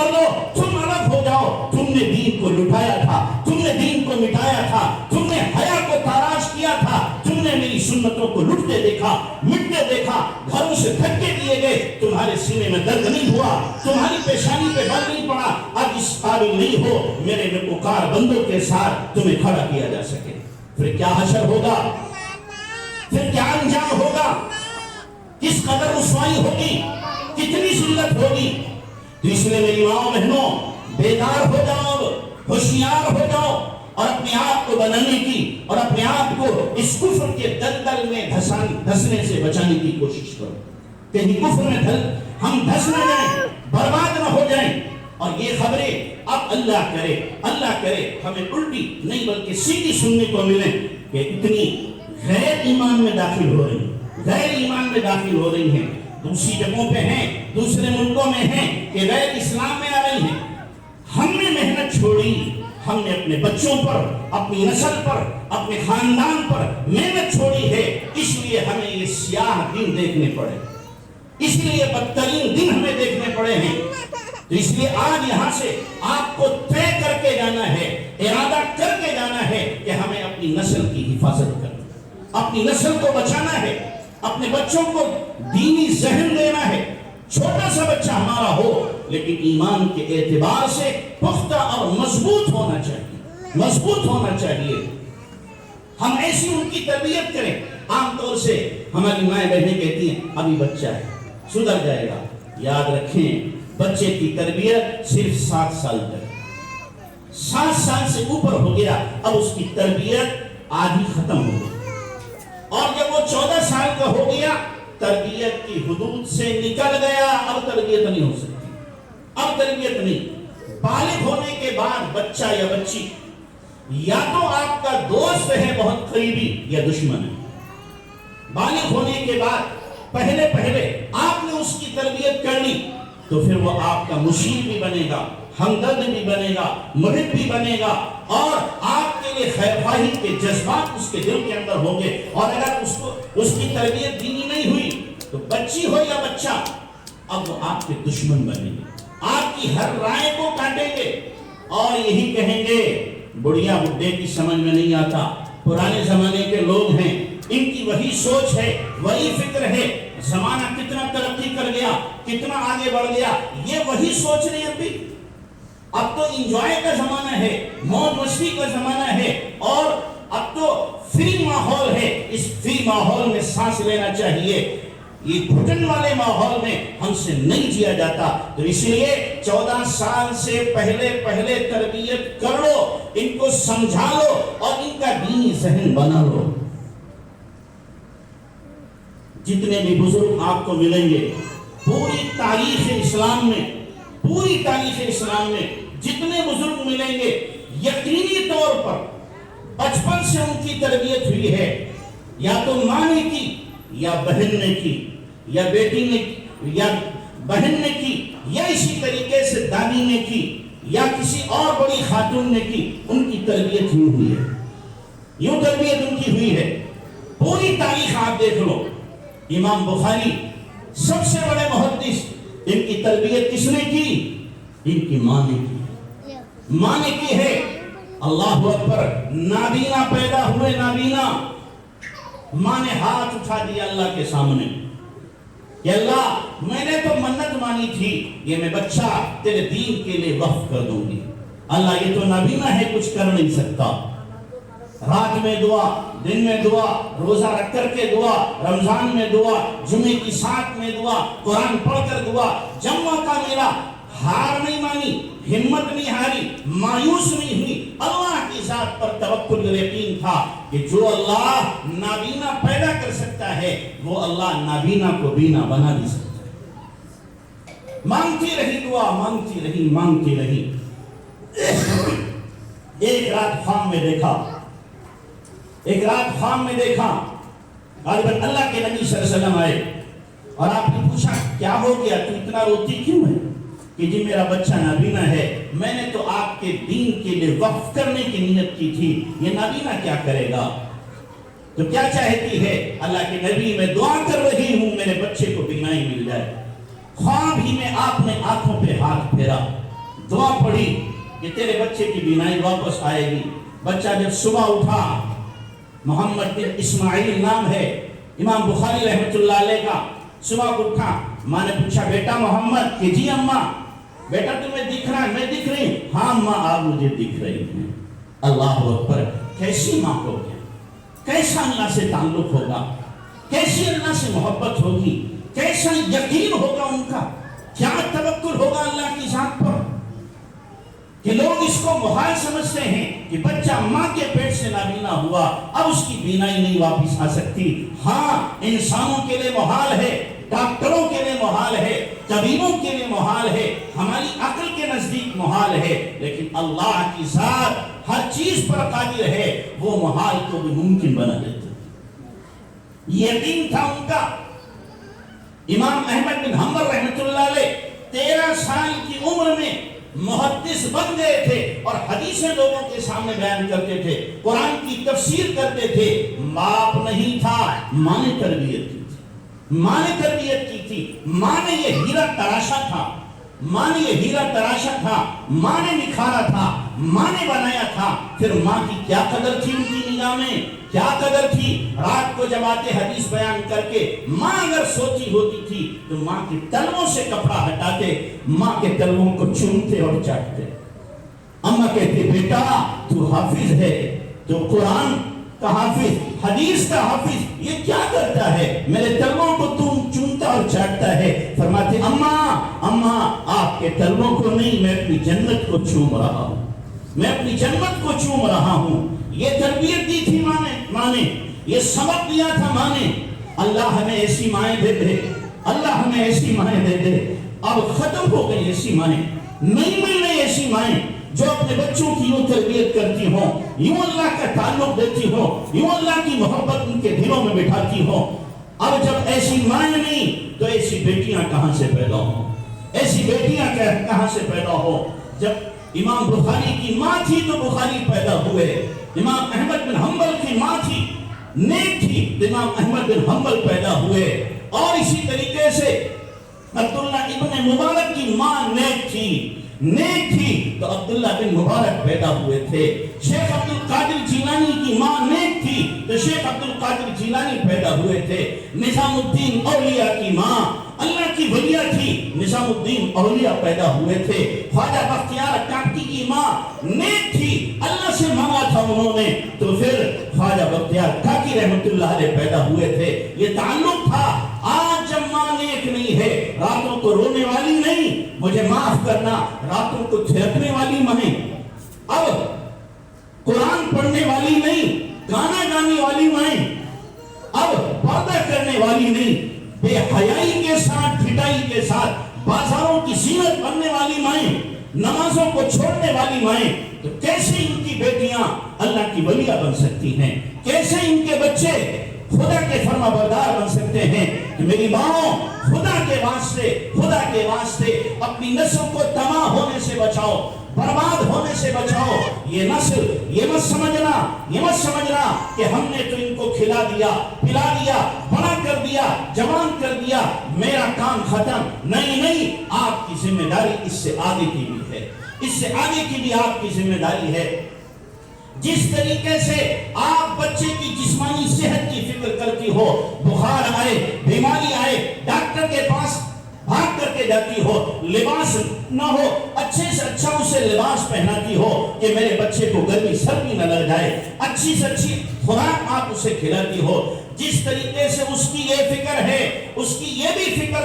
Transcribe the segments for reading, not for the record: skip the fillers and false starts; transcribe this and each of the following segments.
چھوڑ دو, تم الگ ہو جاؤ. تم نے دین کو لٹایا تھا, تم نے دین کو مٹایا تھا, تم نے حیا کو تاراش کیا تھا, تم نے میری سنتوں کو لٹتے دیکھا, مٹتے دیکھا, گھروں سے دھکے دیے گئے, تمہارے سینے میں درد نہیں ہوا, تمہاری پیشانی پہ بل نہیں پڑا. اب اس قابل نہیں ہو میرے نیکوکار بندوں کے ساتھ تمہیں کھڑا کیا جا سکے. پھر کیا حشر ہوگا, پھر کیا انجام ہوگا, کس قدر رسوائی ہوگی, کتنی ذلت ہوگی. تو اس لیے میری ماؤں بہنوں, بیدار ہو جاؤ, ہوشیار ہو جاؤ, اور اپنے آپ کو بنانے کی اور اپنے آپ کو اس کفر کے دلدل میں دھسنے سے بچانے کی کوشش کرو. کہیں کفر میں ہم دھس نہ جائیں, برباد نہ ہو جائیں. اور یہ خبریں اب اللہ کرے ہمیں الٹی نہیں بلکہ سیدھی سننے کو ملے کہ اتنی غیر ایمان میں داخل ہو رہی ہیں, دوسری جگہوں پہ ہیں, دوسرے ملکوں میں ہیں کہ غیر اسلام میں آ رہی ہیں. ہم نے محنت چھوڑی, ہم نے اپنے بچوں پر, اپنی نسل پر, اپنے خاندان پر محنت چھوڑی ہے, اس لیے ہمیں یہ سیاہ دن دیکھنے پڑے, اس لیے بدترین دن ہمیں دیکھنے پڑے ہیں. تو اس لیے آج یہاں سے آپ کو طے کر کے جانا ہے, ارادہ کر کے جانا ہے کہ ہمیں اپنی نسل کی حفاظت کرنا, اپنی نسل کو بچانا ہے, اپنے بچوں کو دینی ذہن دینا ہے. چھوٹا سا بچہ ہمارا ہو لیکن ایمان کے اعتبار سے پختہ اور مضبوط ہونا چاہیے. ہم ایسی ان کی تربیت کریں. عام طور سے ہماری مائیں بہنیں کہتی ہیں ابھی بچہ ہے, سدھر جائے گا. یاد رکھیں, بچے کی تربیت صرف 7 سال تک, 7 سال سے اوپر ہو گیا اب اس کی تربیت آدھی ختم ہو گئی. اور جب وہ 14 سال کا ہو گیا تربیت کی حدود سے نکل گیا, اب تربیت نہیں ہو سکتی, اب تربیت نہیں. بالغ ہونے کے بعد بچہ یا بچی یا تو آپ کا دوست ہے بہت قریبی یا دشمن ہے. بالغ ہونے کے بعد پہلے آپ نے اس کی تربیت کر لی تو پھر وہ آپ کا مشیر بھی بنے گا, ہمدرد بھی بنے گا, محب بھی بنے گا, اور آپ کے لیے خیر خواہی کے جذبات اس کے دل کے اندر ہوں گے. اور اگر اس کی تربیت دینی نہیں ہوئی تو بچی ہو یا بچہ اب وہ آپ کے دشمن بنے گے, آپ کی ہر رائے کو کاٹیں گے اور یہی کہیں گے بڑھیا بڈھے کی سمجھ میں نہیں آتا, پرانے زمانے کے لوگ ہیں, ان کی وہی سوچ ہے, وہی فکر ہے, زمانہ کتنا ترقی کر گیا, کتنا آگے بڑھ گیا, یہ وہی سوچ رہی ہے. اب تو انجوائے کا زمانہ ہے, موج مستی کا زمانہ ہے, اور اب تو فری ماحول ہے. اس فری ماحول میں سانس لینا چاہیے, یہ گھٹن والے ماحول میں ہم سے نہیں جیا جاتا. تو اس لیے 14 سال سے پہلے تربیت کر لو, ان کو سمجھا لو اور ان کا دینی ذہن بنا لو. جتنے بھی بزرگ آپ کو ملیں گے پوری تاریخ اسلام میں جتنے بزرگ ملیں گے یقینی طور پر بچپن سے ان کی تربیت ہوئی ہے, یا تو ماں نے کی یا بہن نے کی یا بیٹی نے کی یا بہن نے کی یا اسی طریقے سے دادی نے کی یا کسی اور بڑی خاتون نے کی. ان کی تربیت یوں تربیت ان کی ہوئی ہے. پوری تاریخ آپ دیکھ لو, امام بخاری سب سے بڑے محدث, ان کی تربیت کس نے کی؟ ان کی ماں نے کی ہے. اللہ اکبر, نابینا پیدا ہوئے, نابینا, ماں نے ہاتھ اٹھا دیا اللہ کے سامنے کہ اللہ میں نے تو منت مانی تھی, یہ میں بچہ تیرے دین کے لیے وقف کر دوں گی. اللہ یہ تو نابینا ہے, کچھ کر نہیں سکتا. رات میں دعا, دن میں دعا, روزہ رکھ کر کے دعا, رمضان میں دعا, جمعے کی سات میں دعا, قرآن پڑھ کر دعا, جب موقع ملا ہار نہیں مانی, ہمت نہیں ہاری, مایوس نہیں ہوئی. اللہ کی ذات پر توکل اور یقین تھا کہ جو اللہ نابینا پیدا کر سکتا ہے وہ اللہ نابینا کو بینا بنا بھی سکتا ہے. مانگتی رہی دعا, مانگتی رہی. ایک رات خواب میں دیکھا غالباً اللہ کے نبی صلی اللہ علیہ وسلم آئے اور آپ نے پوچھا کیا ہو گیا, تو اتنا روتی کیوں ہے؟ کہ جی میرا بچہ نابینا ہے, میں نے تو آپ کے دین کے لیے وقف کرنے کی نیت کی تھی, یہ نابینا کیا کرے گا؟ تو کیا چاہتی ہے اللہ کے نبی, میں دعا کر رہی ہوں میرے بچے کو بینائی مل جائے. خواب ہی میں آپ نے آنکھوں پہ ہاتھ پھیرا, دعا پڑھی کہ تیرے بچے کی بینائی واپس آئے گی. بچہ جب صبح اٹھا، محمد بن اسماعیل نام ہے امام بخاری رحمۃ اللہ علیہ کا، صبح اٹھا، ماں نے پوچھا بیٹا محمد، کہ جی اماں. بیٹا تمہیں دکھ رہا ہے؟ میں دکھ رہی ہوں. ہاں اماں آپ مجھے دکھ رہی ہیں. اللہ اکبر. کیسی ماں ہوگی، کیسا اللہ سے تعلق ہوگا، کیسی اللہ سے محبت ہوگی، کیسا یقین ہوگا ان کا، کیا توکل ہوگا اللہ کی ذات پر، کہ لوگ اس کو محال سمجھتے ہیں کہ بچہ ماں کے پیٹ سے نابینا ہوا، اب اس کی بینائی نہیں واپس آ سکتی. ہاں انسانوں کے لیے محال ہے، ڈاکٹروں کے لیے محال ہے، طبیبوں کے لیے محال ہے، ہماری عقل کے نزدیک محال ہے، لیکن اللہ کی ذات ہر چیز پر قادر ہے، وہ محال کو بھی ممکن بنا دیتا. یقین تھا ان کا. امام احمد بن حنبل رحمۃ اللہ علیہ 13 سال کی عمر میں محدث بن گئے تھے اور حدیثیں لوگوں کے سامنے بیان کرتے تھے، قرآن کی تفسیر کرتے تھے. باپ نہیں تھا، ماں نے تربیت کی تھی، ماں نے تربیت کی تھی. ماں نے یہ ہیرا تراشا تھا، ماں نے یہ ہیرا تراشا تھا، ماں نے نکھارا تھا، ماں نے بنایا تھا. پھر ماں کی کیا قدر تھی ان کی نگاہ میں، کیا قدر تھی. رات کو جب آتے حدیث بیان کر کے، ماں اگر سوتی ہوتی تھی تو ماں کے تلووں سے کپڑا ہٹاتے، ماں کے تلووں کو چومتے اور چاٹتے. اماں کہتے بیٹا تو حافظ ہے، تو قرآن کا حافظ، حدیث کا حافظ، یہ کیا کرتا ہے، میرے تلووں کو تم چومتا اور چاٹتا ہے. فرماتے اماں آپ کے تلووں کو نہیں، میں اپنی جنت کو چوم رہا ہوں، میں اپنی جنت کو چوم رہا ہوں. یہ تربیت دی تھی ماں نے، یہ سبق دیا تھا ماں نے. اللہ ہمیں ایسی مائیں دے دے، اللہ ہمیں ایسی مائیں دے دے. اب ختم ہو گئی ایسی مائیں، نہیں مل رہی ایسی مائیں جو اپنے بچوں کی یوں تربیت کرتی ہوں، یوں اللہ کا تعلق دیتی ہوں، یوں اللہ کی محبت ان کے دلوں میں بٹھاتی ہوں. اب جب ایسی مائیں نہیں تو ایسی بیٹیاں کہاں سے پیدا ہوں، ایسی بیٹیاں کہاں سے پیدا ہو. جب امام بخاری کی ماں تھی تو بخاری پیدا ہوئے، امام احمد بن حنبل کی ماں تھی، نیک تھی تو امام احمد بن حنبل پیدا ہوئے. اور اسی طریقے سے عبداللہ ابن مبارک کی ماں نیک تھی تو عبداللہ بن مبارک پیدا ہوئے تھے. شیخ عبد القادر جیلانی کی ماں نیک تھی تو شیخ عبد القادر جیلانی پیدا ہوئے تھے. نظام الدین اولیاء کی ماں اللہ کی ولیہ تھی، نظام الدین اولیاء پیدا ہوئے تھے. خواجہ بختیار کاکی کی ماں نیک تھی، اللہ سے مانگا تھا انہوں نے تو پھر خواجہ بختیار کاکی رحمت اللہ علیہ پیدا ہوئے تھے. یہ تعلق تھا. آج جب ماں نیک نہیں ہے، راتوں کو رونے والی نہیں، مجھے معاف کرنا، راتوں کو تھرکنے والی مائیں، اب قرآن پڑھنے والی نہیں، گانا گانے والی مائیں، اب پردہ کرنے والی نہیں، بے حیائی کے ساتھ، پھٹائی کے ساتھ بازاروں کی زینت بننے والی مائیں، نمازوں کو چھوڑنے والی مائیں، تو کیسے ان کی بیٹیاں اللہ کی ولیہ بن سکتی ہیں، کیسے ان کے بچے خدا کے فرما بردار بن سکتے ہیں. کہ میری ماں خدا کے واسطے اپنی نسل کو تباہ ہونے سے بچاؤ، برباد ہونے سے بچاؤ. یہ نسل یہ مت سمجھنا کہ ہم نے تو ان کو کھلا دیا، پلا دیا، بڑا کر دیا، جوان کر دیا، میرا کام ختم. نہیں، آپ کی ذمہ داری اس سے آگے کی بھی ہے، اس سے آگے کی بھی آپ کی ذمہ داری ہے. جس طریقے سے آپ بچے کی جسمانی صحت کی فکر کرتی ہو، بخار آئے، بیماری آئے، ڈاکٹر کے پاس بھاگ کر کے جاتی ہو، لباس نہ ہو اچھے سے اچھا اسے لباس پہناتی ہو کہ میرے بچے کو گرمی سردی نہ لگ جائے، اچھی سے اچھی خوراک آپ اسے کھلاتی ہو، جس طریقے سے اس کی یہ فکر ہے، اس کی یہ بھی فکر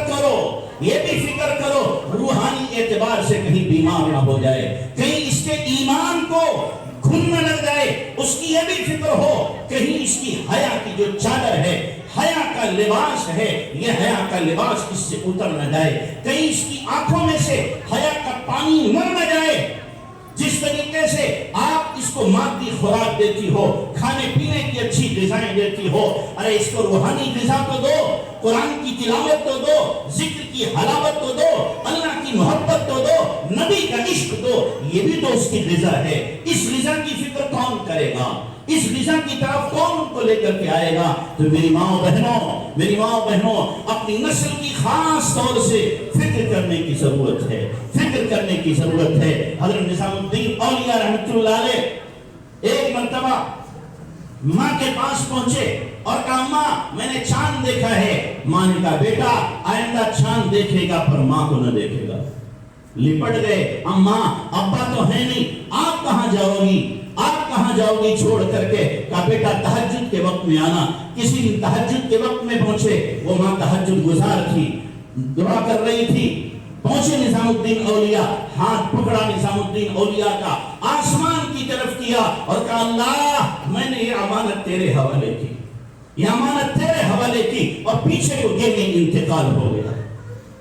کرو روحانی اعتبار سے کہیں بیمار نہ ہو جائے، کہیں اس کے ایمان کو گھن نہ لگ جائے. اس کی یہ بھی فکر ہو کہیں اس کی حیا کی جو چادر ہے، حیا کا لباس ہے، یہ حیا کا لباس اس سے اتر نہ جائے، کہیں اس کی آنکھوں میں سے حیا کا پانی مر نہ جائے. جس طریقے سے آپ اس کو مادی خوراک دیتی ہو، کھانے پینے کی اچھی غذائیں دیتی ہو، ارے اس کو روحانی غذا تو دو، قرآن کی تلاوت تو دو، ذکر کی حلاوت تو دو، اللہ کی محبت تو دو، نبی کا عشق دو، یہ بھی تو اس کی غذا ہے. اس غذا کی فکر کون کرے گا، اس غذا کی طرف کون ان کو لے کر کے آئے گا. تو میری ماں بہنوں، میری ماں بہنوں، اپنی نسل کی خاص طور سے فکر کرنے کی ضرورت ہے، فکر کرنے کی ضرورت ہے۔ حضرت نظام الدین اولیاء رحمۃ اللہ علیہ ایک مرتبہ ماں کے پاس پہنچے اور کہا ماں میں نے چاند دیکھا ہے۔ ماں نے کہا بیٹا آئندہ چاند دیکھے گا پر ماں کو نہ دیکھے گا۔ لپٹ گئے، اماں ابا تو ہے نہیں، آپ کہاں جاؤ گی، آپ کہاں جاؤ گی چھوڑ کر کے؟ کہا بیٹا تہجد کے وقت میں آنا۔ کسی دن تہجد کے وقت میں پہنچے، وہ ماں تہجد گزار تھی، دعا کر رہی تھی۔ پہنچے نظام الدین اولیاء، ہاتھ پکڑا نظام الدین اولیاء کا، آسمان کی طرف کیا اور کہا اللہ میں نے یہ امانت تیرے حوالے کی، یہ امانت تیرے حوالے کی، اور پیچھے کو گرنے انتقال ہو گیا۔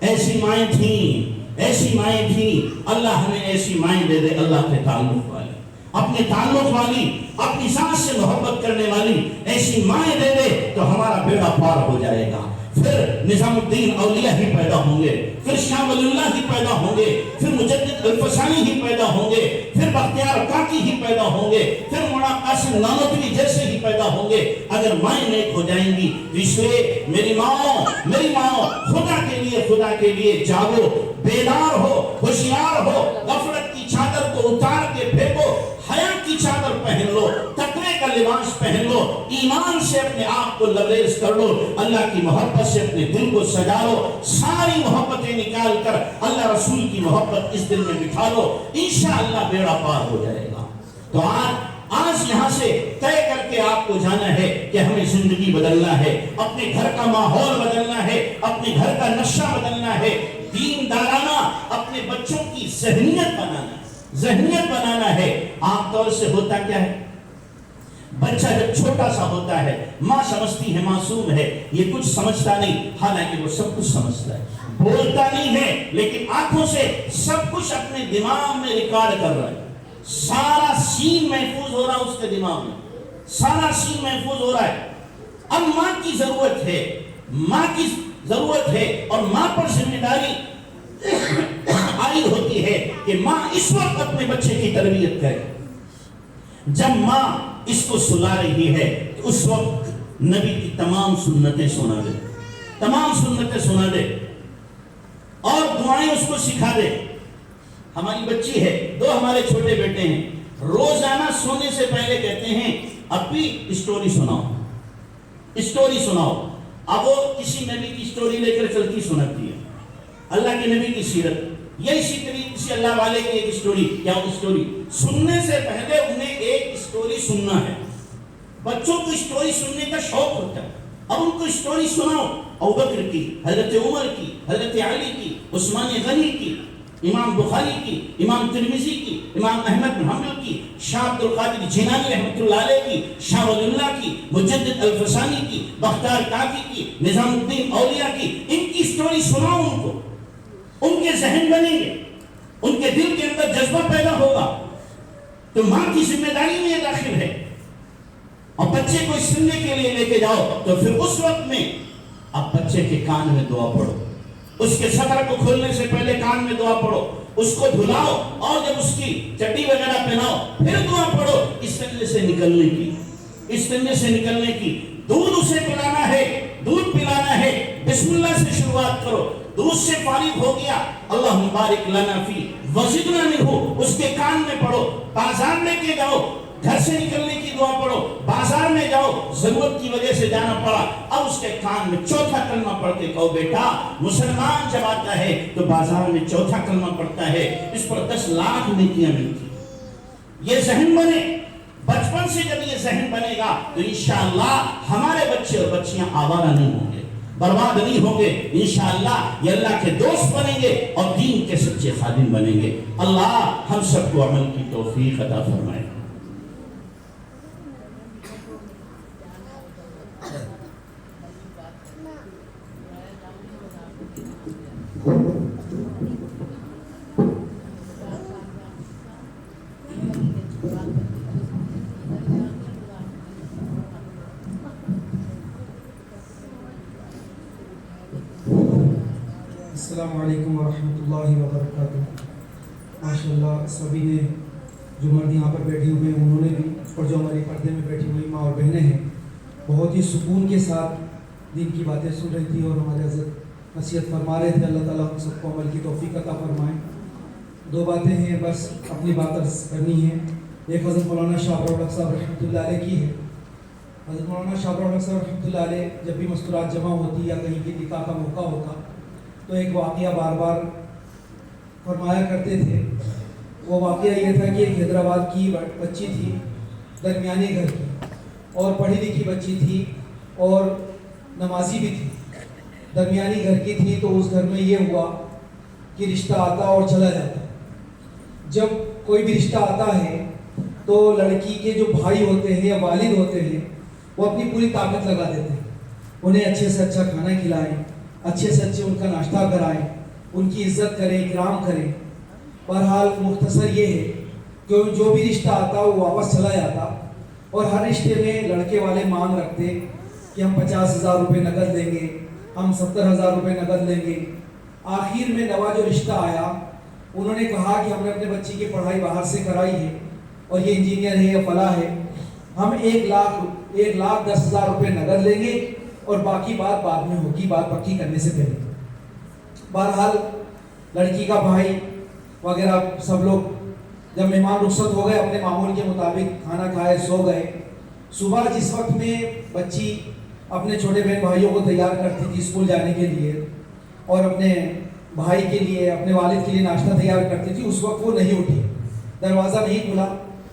ایسی مائیں تھیں، ایسی مائیں تھیں۔ اللہ ہمیں ایسی مائیں دے دے، اللہ کے تعلق والی، اپنے تعلق والی، اپنی ذات سے محبت کرنے والی ایسی مائیں دے دے تو ہمارا بیڑا پار ہو جائے گا۔ پھر نظام الدین اولیاء ہی پیدا ہوں گے، پھر شاہ ولی اللہ ہی پیدا ہوں گے، پھر مجدد الفسانی ہی پیدا ہوں گے، پھر بختیار کاکی ہی پیدا ہوں گے، پھر مولانا قاسم نانوتوی جیسے ہی پیدا ہوں گے۔ اگر مائیں نیک ہو جائیں گی تو اس لیے میری ماں خدا کے لیے جاگو، بیدار ہو، ہوشیار ہو، غفلت کی چادر کو اتار کے پھینکو، حیا کی چادر پہن لو، تقوی کا لباس پہن لو، ایمان سے اپنے آپ کو لبریز کر لو، اللہ کی محبت سے اپنے دل کو سجا لو، ساری محبتیں نکال کر اللہ رسول کی محبت اس دل میں بٹھا لو، انشاءاللہ بیڑا پار ہو جائے گا۔ تو آج یہاں سے طے کر کے آپ کو جانا ہے کہ ہمیں زندگی بدلنا ہے، اپنے گھر کا ماحول بدلنا ہے، اپنے گھر کا نقشہ بدلنا ہے، دین دارانہ اپنے بچوں کی ذہنیت بنانا ہے۔ عام طور سے ہوتا کیا ہے، بچہ جب چھوٹا سا ہوتا ہے ماں سمجھتی ہے معصوم ہے، یہ کچھ سمجھتا نہیں، حالانکہ وہ سب کچھ سمجھتا ہے، بولتا نہیں ہے لیکن آنکھوں سے سب کچھ اپنے دماغ میں ریکارڈ کر رہا ہے، سارا سین محفوظ ہو رہا ہے اس کے دماغ میں، سارا سین محفوظ ہو رہا ہے۔ اب ماں کی ضرورت ہے اور ماں پر ذمہ داری عائد ہوتی ہے کہ ماں اس وقت اپنے بچے کی تربیت کرے۔ جب ماں اس کو سلا رہی ہے تو اس وقت نبی کی تمام سنتیں سنا دے اور دعائیں اس کو سکھا دے۔ ہماری بچی ہے، دو ہمارے چھوٹے بیٹے ہیں، روزانہ سونے سے پہلے کہتے ہیں ابھی اسٹوری سناؤ۔ اب وہ کسی نبی کی اسٹوری لے کر چلتی سناتی ہے، اللہ کے نبی کی سیرت یا اسی طریقے سے اللہ والے کی ایک اسٹوری، کیا اسٹوری سننے سے پہلے انہیں ایک اسٹوری سننا ہے۔ بچوں کو اسٹوری سننے کا شوق ہوتا ہے، اب ان کو اسٹوری سناؤ، ابوبکر کی، حضرت عمر کی، حضرت علی کی، عثمان غنی کی، امام بخاری کی، امام ترمذی کی، امام احمد بن حنبل کی، شاہ عبد القادر جیلانی رحمۃ اللہ علیہ کی، شاہ ولی اللہ کی، مجدد الفسانی کی، بختیار کاکی کی، نظام الدین اولیاء کی، ان کی اسٹوری سناؤ ان کو، ان کے ذہن بنیں گے، ان کے دل کے اندر جذبہ پیدا ہوگا۔ تو ماں کی ذمہ داری میں یہ داخل ہے، اور بچے کو سننے کے لیے لے کے جاؤ تو پھر اس وقت میں اب بچے کے کان میں دعا پڑھو، اس کے سطر کو کھولنے سے پہلے کان میں دعا پڑھو، اس کو دھلاؤ اور جب اس کی چڈی وغیرہ پہناؤ پھر دعا پڑھو، اس طرح سے نکلنے کی۔ دودھ اسے پلانا ہے، بسم اللہ سے شروعات کرو، دودھ سے فارغ ہو گیا، اللہم بارک لنا فی وزدنا منہ، اس کے کان میں پڑھو۔ بازار لے کے جاؤ، گھر سے نکلنے کی دعا پڑھو، بازار میں جاؤ، ضرورت کی وجہ سے جانا پڑا، اب اس کے کان میں چوتھا کلمہ پڑھ کے کہو بیٹا مسلمان جب آتا ہے تو بازار میں چوتھا کلمہ پڑھتا ہے، اس پر 10 لاکھ نیکیاں ملتی۔ یہ ذہن بنے، بچپن سے جب یہ ذہن بنے گا تو انشاءاللہ ہمارے بچے اور بچیاں آوارہ نہیں ہوں گے، برباد نہیں ہوں گے، انشاءاللہ یہ اللہ کے دوست بنیں گے اور دین کے سچے خادم بنیں گے۔ اللہ ہم سب کو عمل کی توفیق عطا فرمائے۔ السلام علیکم ورحمۃ اللہ وبرکاتہ۔ ماشاءاللہ سبھی نے، جو مرد یہاں پر بیٹھے ہوئے ہیں انہوں نے بھی، اور جو ہمارے پردے میں بیٹھی ہوئی ماں اور بہنیں ہیں، بہت ہی سکون کے ساتھ دین کی باتیں سن رہی تھی اور ہمارے حضرت نصیحت فرما رہے تھے. اللہ تعالیٰ ہم سب کو عمل کی توفیق عطا فرمائیں. دو باتیں ہیں بس اپنی بات عرض کرنی ہے. ایک حضرت مولانا شاہ ابراہیم صاحب رحمۃ اللہ علیہ کی ہے. حضرت مولانا شاہ ابراہیم صاحب رحمۃ اللہ علیہ جب بھی مستورات جمع ہوتی یا کہیں کی نکاح کا موقع ہوتا تو ایک واقعہ بار بار فرمایا کرتے تھے. وہ واقعہ یہ تھا کہ ایک حیدرآباد کی بچی تھی, درمیانی گھر کی, اور پڑھی لکھی بچی تھی اور نمازی بھی تھی. درمیانی گھر کی تھی تو اس گھر میں یہ ہوا کہ رشتہ آتا اور چلا جاتا. جب کوئی بھی رشتہ آتا ہے تو لڑکی کے جو بھائی ہوتے ہیں یا والد ہوتے ہیں وہ اپنی پوری طاقت لگا دیتے ہیں. انہیں اچھے سے اچھا کھانا کھلائیں, اچھے سے اچھے ان کا ناشتہ کرائیں, ان کی عزت کریں, اکرام کریں. بہرحال مختصر یہ ہے کہ جو بھی رشتہ آتا وہ واپس چلا جاتا, اور ہر رشتے میں لڑکے والے مانگ رکھتے کہ ہم 50,000 روپے نقد لیں گے, ہم 70,000 روپے نقد لیں گے. آخر میں نوا جو رشتہ آیا انہوں نے کہا کہ ہم نے اپنے بچی کی پڑھائی باہر سے کرائی ہے اور یہ انجینئر ہے یا فلاں ہے, ہم 1,10,000 روپے نقد لیں گے اور باقی بات بعد میں ہوگی, بات پکی کرنے سے پہلے. بہرحال لڑکی کا بھائی وغیرہ سب لوگ جب مہمان رخصت ہو گئے اپنے معمول کے مطابق کھانا کھائے, سو گئے. صبح جس وقت میں بچی اپنے چھوٹے بہن بھائیوں کو تیار کرتی تھی اسکول جانے کے لیے اور اپنے بھائی کے لیے, اپنے والد کے لیے ناشتہ تیار کرتی تھی, اس وقت وہ نہیں اٹھی, دروازہ نہیں کھلا.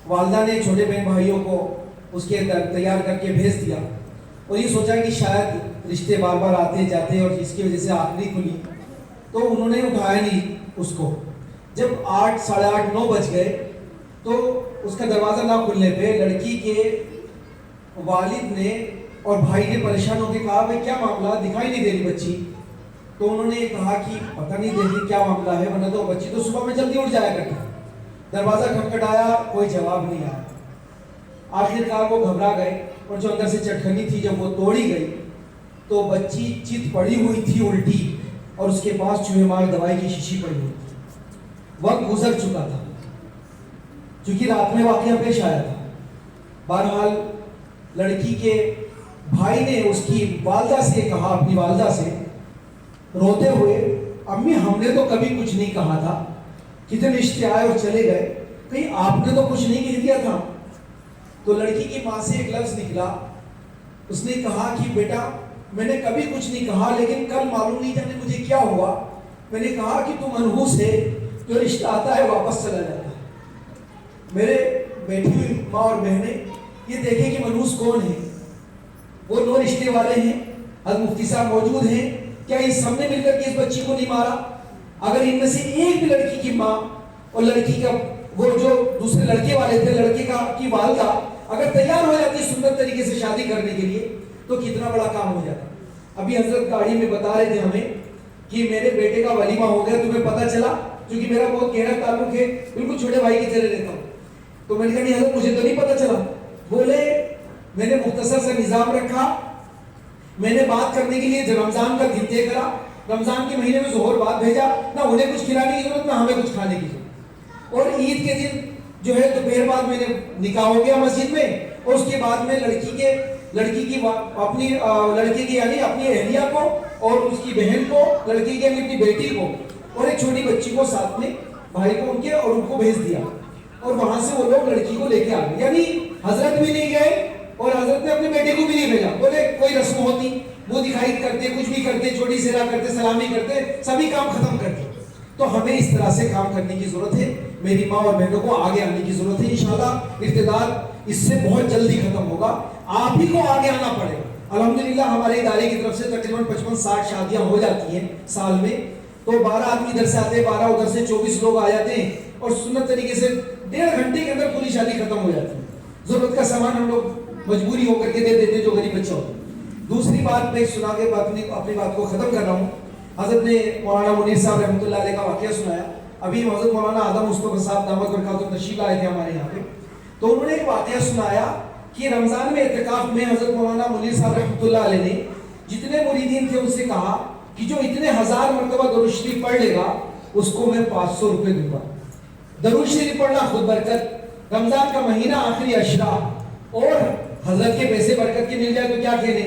والدہ نے چھوٹے بہن بھائیوں کو اس کے تیار کر کے بھیج دیا اور یہ سوچا کہ شاید رشتے بار بار آتے جاتے اور اس کی وجہ سے آخری کھلی, تو انہوں نے اٹھایا نہیں اس کو. جب 8, 8:30, 9 بج گئے تو اس کا دروازہ نہ کھلنے پہ لڑکی کے والد نے اور بھائی نے پریشان ہو کے کہا بھائی کیا معاملہ, دکھائی نہیں دے رہی بچی. تو انہوں نے کہا کہ پتہ نہیں دیکھی کیا معاملہ ہے, ورنہ تو بچی تو صبح میں جلدی اٹھ جایا کرتی. دروازہ کھٹکھٹایا, کوئی جواب نہیں آیا. آخر کار وہ گھبرا گئے اور جو اندر سے چٹکنی تھی جب وہ توڑی گئی تو بچی چت پڑی ہوئی تھی الٹی اور اس کے پاس چوہے مار دوائی کی شیشی پڑی ہوئی تھی. وقت گزر چکا تھا چونکہ رات میں واقعہ پیش آیا تھا. بہرحال لڑکی کے بھائی نے اس کی والدہ سے کہا, اپنی والدہ سے روتے ہوئے, امی ہم نے تو کبھی کچھ نہیں کہا تھا, کتنے رشتے آئے اور چلے گئے, کہیں آپ نے تو کچھ نہیں کہہ دیا تھا. تو لڑکی کی ماں سے ایک لفظ نکلا, اس نے کہا کہ بیٹا میں نے کبھی کچھ نہیں کہا, لیکن کل معلوم نہیں جانے مجھے کیا ہوا, میں نے کہا کہ تم منحوس ہے, جو رشتہ آتا ہے واپس چلا جاتا ہے. میرے بیٹھی ہوئی ماں اور بہنیں یہ دیکھیں کہ منحوس کون ہے. وہ 9 رشتے والے ہیں, حضرت مفتی صاحب موجود ہیں, کیا ان سب نے مل کر کے اس بچی کو نہیں مارا؟ اگر ان میں سے ایک بھی لڑکی کی ماں اور لڑکی کا وہ جو دوسرے لڑکے والے تھے, لڑکے کی والدہ اگر تیار ہو جاتی سنت طریقے سے شادی کرنے کے لیے تو کتنا بڑا کام ہو جاتا. ابھی حضرت گاڑی میں بتا رہے تھے ہمیں کہ میرے بیٹے کا ولیمہ ہو گیا, تمہیں پتہ چلا؟ کیونکہ میرا بہت گہرا تعلق ہے, بالکل چھوٹے بھائی کی طرح رہتا ہوں. تو میں نے کہا نہیں حضرت مجھے تو نہیں پتہ چلا. بولے میں نے مختصر سا نظام رکھا, میں نے بات کرنے کے لیے رمضان کا دن طے کرا, رمضان کے مہینے میں ظہر بعد بھیجا, نہ انہیں کچھ کھلانے کی ضرورت نہ ہمیں کچھ کھانے کی ضرورت. اور عید کے دن جو ہے دوپہر بعد میں نے نکاح ہو گیا مسجد میں, اور اس کے بعد میں لڑکی کی اپنی لڑکی کی یعنی اپنی اہلیہ کو اور اس کی بہن کو, لڑکی کی یعنی اپنی بیٹی کو اور ایک چھوٹی بچی کو ساتھ میں بھائی کو ان کے اور ان کو بھیج دیا, اور وہاں سے وہ لوگ لڑکی کو لے کے آ گئے. یعنی حضرت بھی نہیں گئے اور حضرت نے اپنے بیٹے کو بھی نہیں بھیجا. بولے کوئی رسم ہوتی وہ دکھائی کرتے, کچھ بھی کرتے, چھوٹی سیرا کرتے, سلامی کرتے, سبھی کام ختم کرتے. تو ہمیں اس طرح سے کام کرنے کی ضرورت ہے. میری ماں اور بہنوں کو آگے آنے کی ضرورت ہے. انشاءاللہ ارتداد اس سے بہت جلدی ختم ہوگا, آپ ہی کو آگے آنا پڑے گا. الحمدللہ ہمارے ادارے کی طرف سے تقریباً 55-60 شادیاں ہو جاتی ہیں سال میں. تو 12 آدمی ادھر سے آتے ہیں, 12 ادھر سے, 24 لوگ آ جاتے ہیں, اور سنت طریقے سے 1.5 گھنٹے کے اندر پوری شادی ختم ہو جاتی ہے. ضرورت کا سامان ہم لوگ مجبوری ہو کر کے دے دیتے ہیں جو غریب بچہ ہوتا ہے. دوسری بات میں سنا کے اپنی بات کو ختم کر رہا ہوں. حضرت نے مولانا منیر صاحب رحمۃ اللہ علیہ کا واقعہ سنایا. ابھی حضرت مولانا آدم مصطفیٰ صاحب دامت برکاتہ تشریف لائے تھے ہمارے یہاں پہ, تو انہوں نے ایک واقعہ سنایا کہ رمضان میں اعتکاف میں حضرت مولانا منیر صاحب رحمۃ اللہ علیہ نے جتنے مریدین تھے ان سے کہا کہ جو اتنے 1000 مرتبہ درود شریف پڑھ لے گا اس کو میں 500 روپے دوں گا. درود شریف پڑھنا خود برکت, رمضان کا مہینہ آخری عشرہ, اور حضرت کے پیسے برکت کے مل جائے تو کیا کہنے.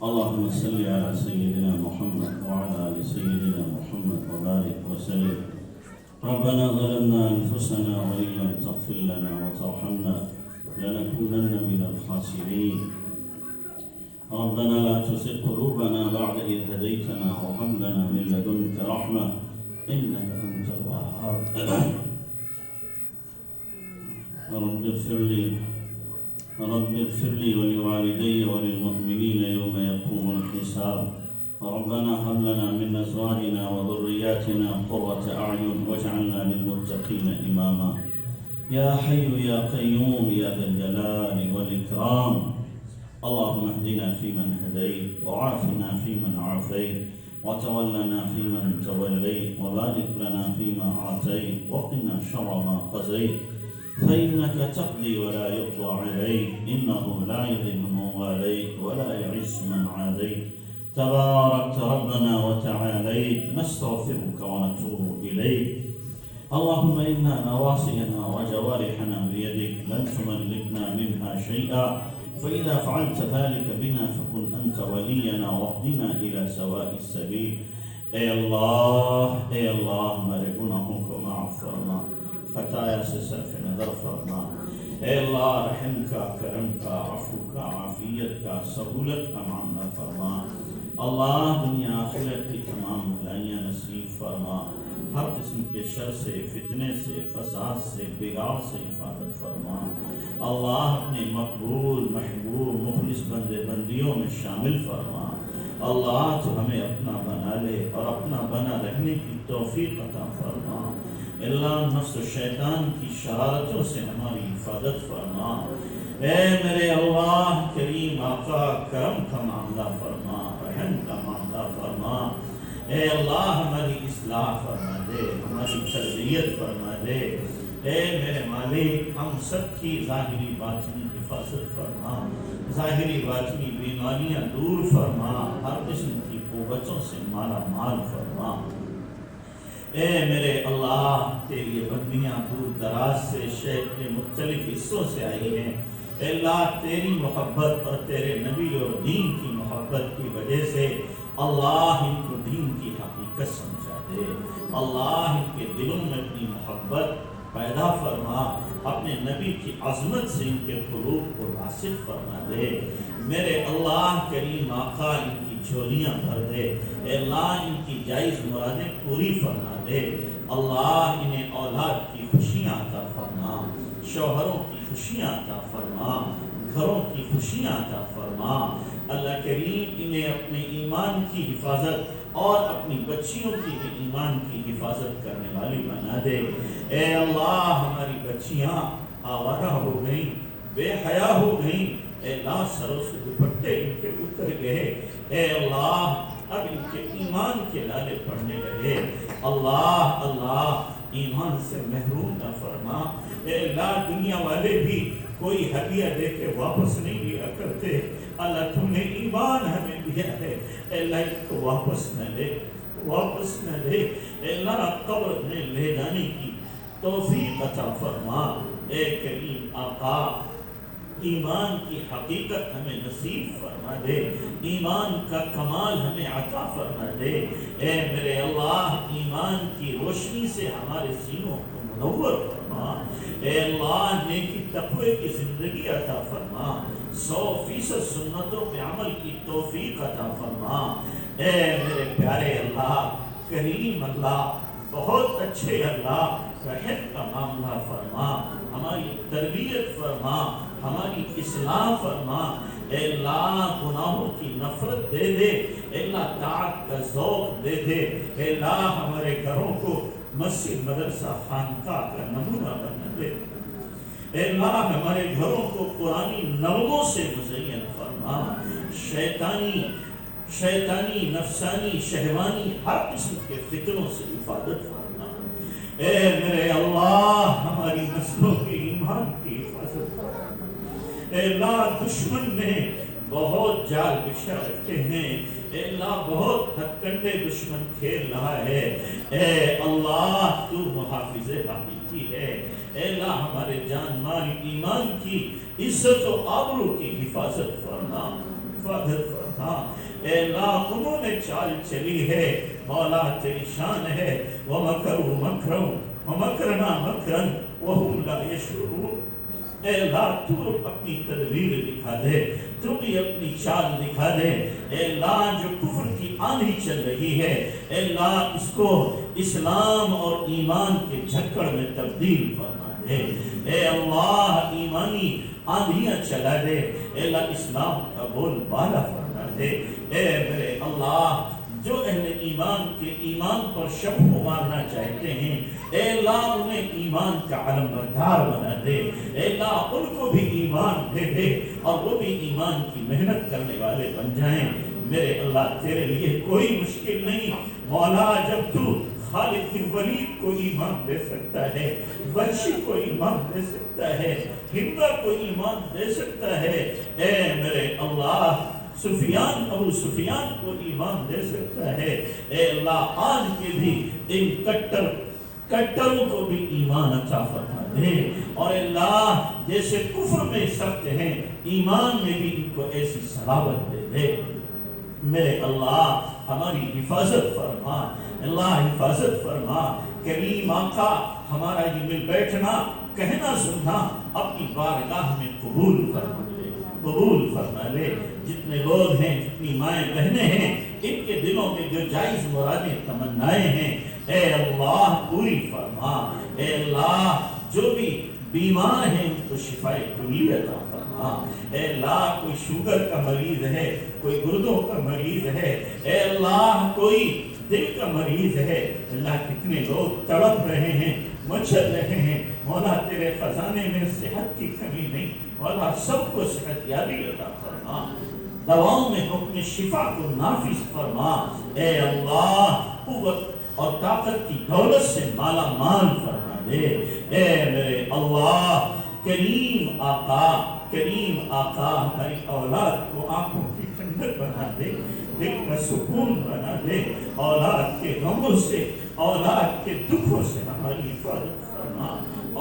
اللهم صل على سيدنا محمد وعلى آل سيدنا محمد وبارك وسلم. ربنا ظلمنا أنفسنا وإن لم تغفر لنا وترحمنا لنكونن من الخاسرين. ربنا لا تزغ قلوبنا بعد إذ هديتنا وهب لنا من لدنك رحمة إنك أنت الوهاب. رب اغفر لي ولوالدي وللمؤمنين يوم يقوم الحساب. ربنا هب لنا من أزواجنا وذرياتنا قرة أعين واجعلنا للمتقين إماما. يا حي يا قيوم يا ذا الجلال والإكرام. اللهم اهدنا فيمن هديت وعافنا فيمن عافيت وتولنا فيمن توليت وبارك لنا فيما أعطيت وقنا شر ما قضيت فإنك تقضي ولا يقضى عليك إنه لا يذل من واليت ولا يعز من عاديت تباركت ربنا وتعاليت. نستغفرك ونتوب إليك. اللهم إنا نواصينا وجوارحنا بيدك لن تملكنا منها شيئا فإذا فعلت ذلك بنا فكن أنت ولينا واهدنا إلى سواء السبيل. اے اللہ ہمارے گناہوں کو معاف فرما، خطایا سے صرف نظر فرما. اے اللہ رحم کا، کرم کا، عفو کا، عافیت کا، سہولت کا معاملہ فرما. اللہ دنیا آخرت کی تمام بھلائیاں نصیب فرما. ہر قسم کے شر سے، فتنے سے، فساد سے، بگاڑ سے حفاظت فرما. اللہ اپنے مقبول محبوب مخلص بندے بندیوں میں شامل فرما. اللہ تو ہمیں اپنا بنا لے اور اپنا بنا رہنے کی توفیق عطا فرما. اللہ نفس و شیطان کی شرارتوں سے ہماری حفاظت فرما. اے میرے اللہ کریم آقا کرم کا معاملہ فرما، رحم کا معاملہ فرما. اے اللہ ہماری اصلاح فرما دے، ہماری تربیت فرما دے. اے میرے مالک ہم سب کی ظاہری باطنی حفاظت فرما، ظاہری باطنی بیماریاں دور فرما، ہر قسم کی قوتوں سے مالا مال فرما. اے میرے اللہ تیری بندیاں دور دراز سے شہر کے مختلف حصوں سے آئی ہیں. اے اللہ تیری محبت اور تیرے نبی اور دین کی محبت کی وجہ سے اللہ ان کو دین کی حقیقت سمجھا دے. اللہ ان کے دلوں میں اپنی محبت پیدا فرما، اپنے نبی کی عظمت سے ان کے قلوب کو راسخ فرما دے. میرے اللہ کریم آقا ان کی جھولیاں بھر دے. اے اللہ ان کی جائز مرادیں پوری فرما دے. اللہ انہیں اولاد کی خوشیاں عطا فرما، شوہروں کی خوشیاں عطا فرما، گھروں کی خوشیاں عطا فرما. اللہ کریم انہیں اپنے ایمان کی حفاظت اور اپنی بچیوں کی بھی ایمان کی حفاظت کرنے والی بنا دے. اے اللہ ہماری بچیاں آوارہ ہو گئیں، بے حیا ہو گئیں. اے اللہ سروں سے دوپٹے ان کے اتر گئے. اے اللہ اب ان کے ایمان کے لالے پڑنے لگے. اللہ ایمان سے محروم نہ فرما. اے اللہ دنیا والے بھی کوئی ہدیہ دے کے واپس نہیں لیا کرتے. اللہ تم نے ایمان ہمیں دیا ہے، اے اللہ اس کو واپس نہ لے. اے اللہ قبر میں لے جانے کی توفیق عطا فرما. اے کریم آقا ایمان کی حقیقت ہمیں نصیب فرما دے، ایمان کا کمال ہمیں عطا فرما دے. اے میرے اللہ ایمان کی روشنی سے ہمارے سینوں کو منور فرما. اے اللہ نیکی تقوی کی زندگی عطا فرما، 100% سنتوں پہ عمل کی توفیق عطا فرما. اے میرے پیارے اللہ کریم اللہ بہت اچھے اللہ رحم کا معاملہ فرما، ہماری تربیت فرما، ہماری اصلاح فرما. اے اللہ گناہوں کی نفرت دے دے. اے اللہ طاعت کا ذوق دے دے. اے اللہ ہمارے گھروں کو مسجد مدرسہ خانقاہ کا نمونہ بنا دے. اے اللہ ہمارے گھروں کو قرآنی نغموں سے مزین فرما. شیطانی نفسانی شہوانی ہر قسم کے فکروں سے حفاظت فرما. اے میرے اللہ ہماری نسلوں کے ایمان کی حفاظت فرما. اے اللہ دشمن نے بہت جال بچھا رکھے ہیں. اے اللہ بہت ہتھ کنڈے دشمن کھیل رہا ہے. اے اللہ تو محافظ حقیقی ہے. اے اللہ ہمارے جان مال ایمان کی عزت و آبرو کی حفاظت فرما. حفاظت فرما. اے اللہ انہوں نے چال چلی ہے مولا تیری شان ہے. وَمَكَرُوا مَكْرًا وَمَكَرْنَا مَكْرًا وَهُمْ لَا يَشْعُرُونَ. اے اللہ تو اپنی تدبیر دکھا دے, تو بھی اپنی چال دکھا دے. اے اللہ جو کفر کی آندھی چل رہی ہے, اے اللہ اس کو اسلام اور ایمان کے جھکڑ میں تبدیل فرما دے. اے اللہ ایمانی آندھیاں چلا دے. اے اللہ اسلام کا بول بالا فرما دے. اے میرے اللہ جو اہل ایمان کے ایمان پر شب مارنا چاہتے ہیں, اے اللہ انہیں ایمان کا علم بردار بنا دے. اے اللہ ان کو بھی ایمان دے دے اور وہ بھی ایمان کی محنت کرنے والے بن جائیں. میرے اللہ تیرے لیے کوئی مشکل نہیں. مولا جب تو خالد بن ولید کو ایمان دے سکتا ہے, وحشی کو ایمان دے سکتا ہے, ہندا کو ایمان دے سکتا ہے, اے میرے اللہ ابو سفیان کو ایمان دے سکتا ہے. اے اللہ آج کے بھی ان کٹروں کو بھی ایمان عطا فرما دے. اور اللہ جیسے کفر میں سخت ہیں, ایمان میں بھی ان کو ایسی صلابت دے دے. میرے اللہ ہماری حفاظت فرما. اللہ حفاظت فرما. کریم آقا ہمارا یہ مل بیٹھنا کہنا سننا اپنی بارگاہ میں قبول فرما لے. جتنے لوگ ہیں, جتنی مائیں بہنیں ہیں, ان کے دلوں میں جو جائز مرادیں تمنائیں ہیں, اے اللہ پوری فرما. اے اللہ جو بھی بیمار ہیں ان کو شفائے کلی عطا فرما. اے اللہ کوئی شوگر کا مریض ہے, کوئی گردوں کا مریض ہے, اے اللہ کوئی دل کا مریض ہے, اللہ کتنے لوگ تڑپ رہے ہیں, مچل رہے ہیں. مولا تیرے خزانے میں صحت کی کمی نہیں, مولا سب کو صحت یابی عطا فرما. دواؤں میں حکم شفا کو نافذ فرما. اے اللہ قوت اور طاقت کی دولت سے مالا مال فرما دے. اے میرے اللہ کریم آقا ہماری اولاد کو آنکھوں کی ٹھنڈک بنا دے, دل کا سکون بنا دے. اولاد کے غموں سے, اولاد کے دکھوں سے ہماری حفاظت فرما.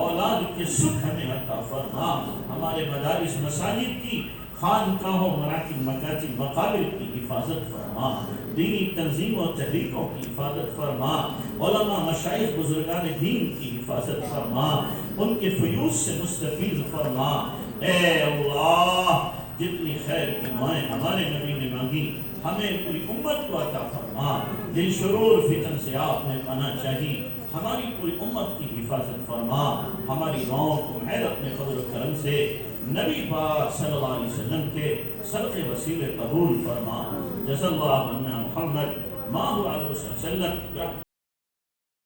اولاد کے سکھ ہمیں عطا فرما. ہمارے مدارس مساجد کی, خانقاہوں, مراکز, مکاتب, مقابر کی حفاظت فرما. دینی تنظیموں تحریکوں کی حفاظت فرما. علماء, مشائخ, بزرگان دین کی حفاظت فرما. ان کے فیوز سے مستفیض فرما. اے اللہ جتنی خیر کی دعائیں ہمارے نبی نے مانگی ہمیں پوری امت کو عطا فرما. دل شرور فتن سے آپ نے پناہ چاہی, ہماری پوری امت کی حفاظت فرما. ہماری دعاؤں کو محض اپنے فضل و کرم سے نبی پاک صلی اللہ علیہ وسلم کے صدقے وسیلے قبول فرما. جزا اللہ عنا محمد ما هو علیہ وسلم.